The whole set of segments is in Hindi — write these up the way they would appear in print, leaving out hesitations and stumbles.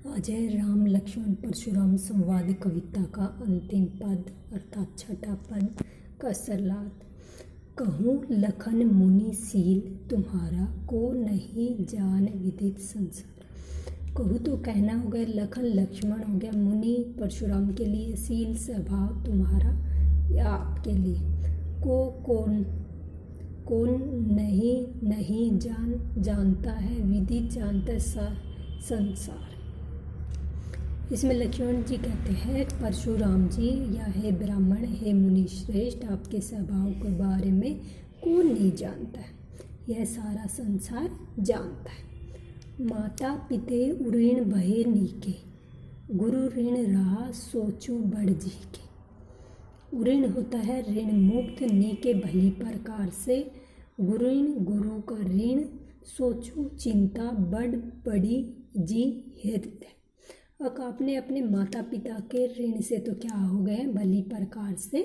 आज है राम लक्ष्मण परशुराम संवाद कविता का अंतिम पद अर्थात छठा पद का सरलाद। कहूँ लखन मुनि सील तुम्हारा, को नहीं जान विदित संसार। कहूँ तो कहना हो गया, लखन लक्ष्मण हो गया, मुनि परशुराम के लिए, सील स्वभाव तुम्हारा या आपके लिए, को कौन नहीं जानता है, विदित जानता है संसार। इसमें लक्ष्मण जी कहते हैं, परशुराम जी या हे ब्राह्मण, हे मुनि श्रेष्ठ, आपके स्वभाव के बारे में कौन नहीं जानता है, यह सारा संसार जानता है। माता पिते ऋण भये नीके, गुरु ऋण रहा सोचू बढ़ जी के। ऋण होता है ऋण मुक्त, नीके भली प्रकार से, गुरु का ऋण, सोचू चिंता बढ़ बड़ी जी हृदय। अब आपने अपने माता पिता के ऋण से तो क्या हो गए, भली प्रकार से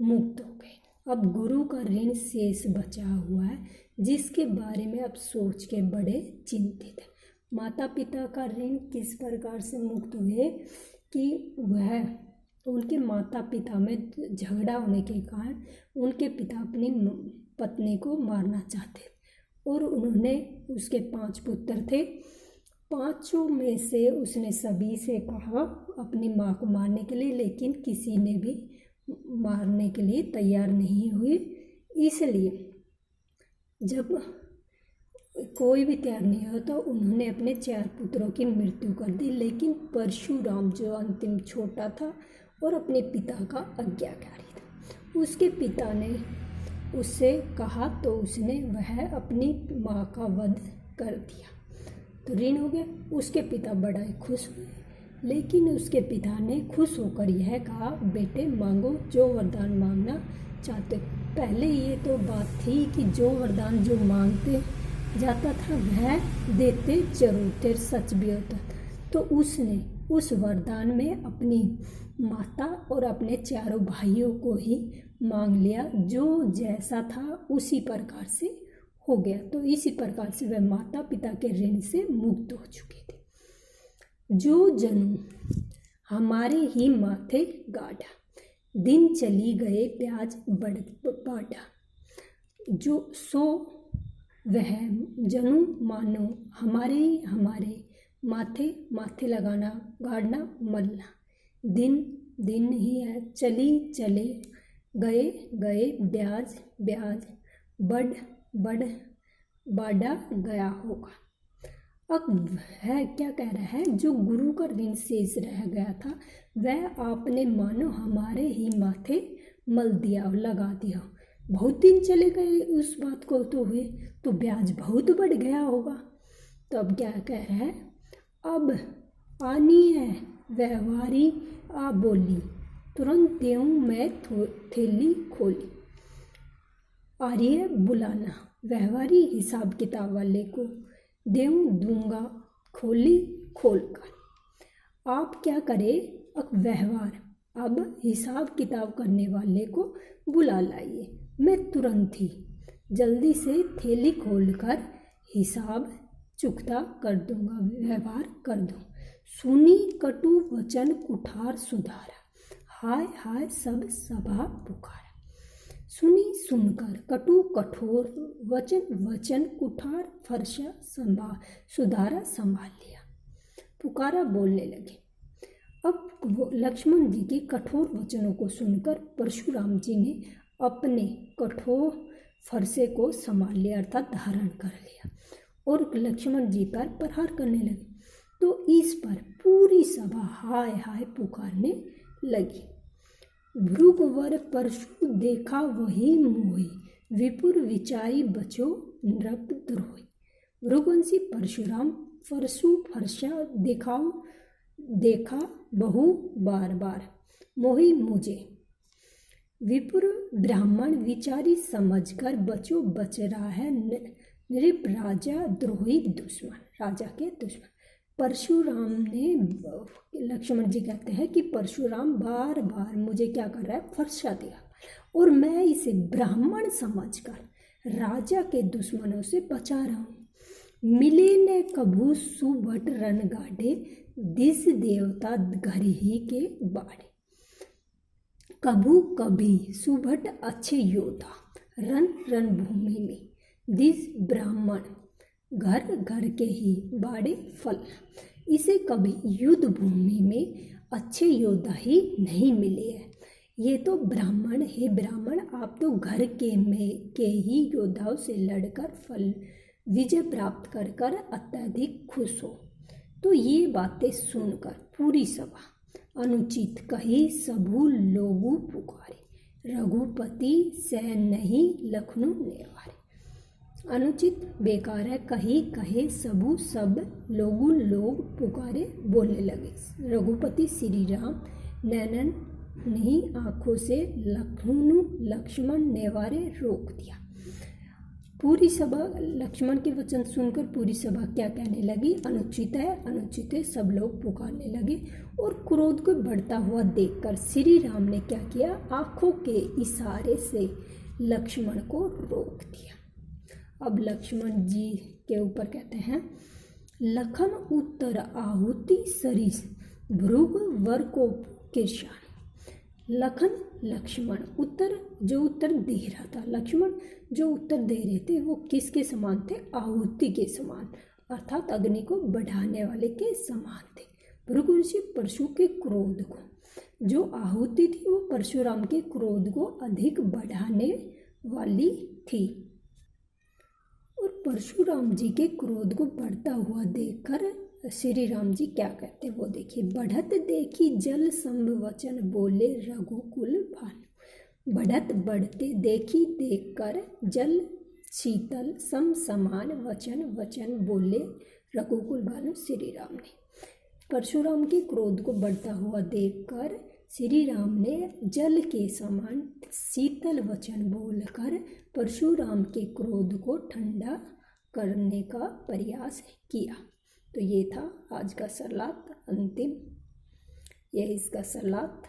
मुक्त हो गए। अब गुरु का ऋण शेष बचा हुआ है, जिसके बारे में अब सोच के बड़े चिंतित है। माता पिता का ऋण किस प्रकार से मुक्त हुए कि वह उनके माता पिता में झगड़ा होने के कारण उनके पिता अपनी पत्नी को मारना चाहते और उन्होंने, उसके 5 पुत्र थे, 5 में से उसने सभी से कहा अपनी माँ को मारने के लिए, लेकिन किसी ने भी मारने के लिए तैयार नहीं हुए। इसलिए जब कोई भी तैयार नहीं हो तो उन्होंने अपने 4 पुत्रों की मृत्यु कर दी। लेकिन परशुराम जो अंतिम छोटा था और अपने पिता का आज्ञाकारी था, उसके पिता ने उससे कहा तो उसने वह अपनी माँ का वध कर दिया, तो ऋण हो गया। उसके पिता बड़ा ही खुश हुए, लेकिन उसके पिता ने खुश होकर यह कहा, बेटे मांगो जो वरदान मांगना चाहते। पहले ये तो बात थी कि जो वरदान जो मांगते जाता था वह देते जरूर थे, सच भी होता। तो उसने उस वरदान में अपनी माता और अपने 4 भाइयों को ही मांग लिया, जो जैसा था उसी प्रकार से हो गया। तो इसी प्रकार से वह माता पिता के ऋण से मुक्त हो चुके थे। जो जनु हमारे ही माथे गाढ़ा, दिन चली गए ब्याज बढ़ बाढ़ा। जो सो वह जनु मानो हमारे माथे लगाना, गाड़ना, मलना। दिन ही है, चले गए ब्याज बढ़ बाढ़ा गया होगा। अब वह क्या कह रहा है, जो गुरु का ऋण शेष रह गया था वह आपने मानो हमारे ही माथे मल दिया, लगा दिया। बहुत दिन चले गए उस बात को तो हुए, तो ब्याज बहुत बढ़ गया होगा। तो अब क्या कह रहा है, अब आनी है व्यवहारी आ बोली, तुरंत देऊं मैं थैली खोली। आर्य बुलाना, व्यवहारी हिसाब किताब वाले को दूंगा खोली खोल कर। आप क्या करें, अब व्यवहार, अब हिसाब किताब करने वाले को बुला लाइए, मैं तुरंत ही जल्दी से थैली खोलकर हिसाब चुकता कर दूंगा, व्यवहार कर दूँ। सुनी कटु वचन कुठार सुधारा, हाय हाय सब सभा पुकारा। सुनी सुनकर, कटु कठोर, वचन कुठार फरसा सुधारा संभाल लिया, पुकारा बोलने लगे। अब लक्ष्मण जी के कठोर वचनों को सुनकर परशुराम जी ने अपने कठोर फरसे को संभाल लिया, अर्थात धारण कर लिया और लक्ष्मण जी पर प्रहार करने लगे। तो इस पर पूरी सभा हाय हाय पुकारने लगी। भृगुवर परशु देखा वही मोही, विपुर विचारी बचो नृप द्रोही। भृगुवंशी परशुराम परशु फरसा देखा बहु बार, मोही मुझे। विपुर ब्राह्मण विचारी समझकर बच रहा है नृप राजा द्रोही दुश्मन, राजा के दुश्मन। परशुराम ने, लक्ष्मण जी कहते हैं कि परशुराम बार बार मुझे क्या कर रहा है, फरसा दिया और मैं इसे ब्राह्मण समझकर राजा के दुश्मनों से बचा रहा हूँ। मिले न कभू सुभट रन गाढ़े, दिस देवता घर ही के बाड़े। कभू कभी सुभट अच्छे योद्धा, रन रणभूमि में, दिस ब्राह्मण घर घर के ही बाड़े फल। इसे कभी युद्ध भूमि में अच्छे योद्धा ही नहीं मिले हैं। ये तो ब्राह्मण है, ब्राह्मण आप तो घर के ही योद्धाओं से लड़कर फल विजय प्राप्त कर कर अत्यधिक खुश हो। तो ये बातें सुनकर पूरी सभा अनुचित कही सबू लोगु पुकारे, रघुपति सह नहीं लखनऊ नेवारे। अनुचित बेकार है, कही कहे सबू सब लोग पुकारे बोलने लगे। रघुपति श्री राम नैनन नहीं आंखों से लखनऊ लक्ष्मण नेवारे रोक दिया। पूरी सभा लक्ष्मण के वचन सुनकर पूरी सभा क्या कहने लगी, अनुचित है, सब लोग पुकारने लगे। और क्रोध को बढ़ता हुआ देखकर श्री राम ने क्या किया, आंखों के इशारे से लक्ष्मण को रोक दिया। अब लक्ष्मण जी के ऊपर कहते हैं, लखन उत्तर आहुति सरिस भृग वर को किरशान। लखन लक्ष्मण जो उत्तर दे रहा था, लक्ष्मण जो उत्तर दे रहे थे वो किसके समान थे, आहुति के समान, अर्थात अग्नि को बढ़ाने वाले के समान थे। भृगु ऋषि परशु के क्रोध को, जो आहुति थी वो परशुराम के क्रोध को अधिक बढ़ाने वाली थी। और परशुराम जी के क्रोध को बढ़ता हुआ देखकर श्री राम जी क्या कहते हैं वो देखिए। बढ़त देखी जल संभ वचन बोले रघुकुल भानु। बढ़त बढ़ते देखी देखकर जल शीतल सम समान वचन बोले रघुकुल भानु श्री राम ने। परशुराम के क्रोध को बढ़ता हुआ देखकर श्री राम ने जल के समान शीतल वचन बोलकर परशुराम के क्रोध को ठंडा करने का प्रयास किया। तो ये था आज का सरलात, अंतिम यह इसका सरलात।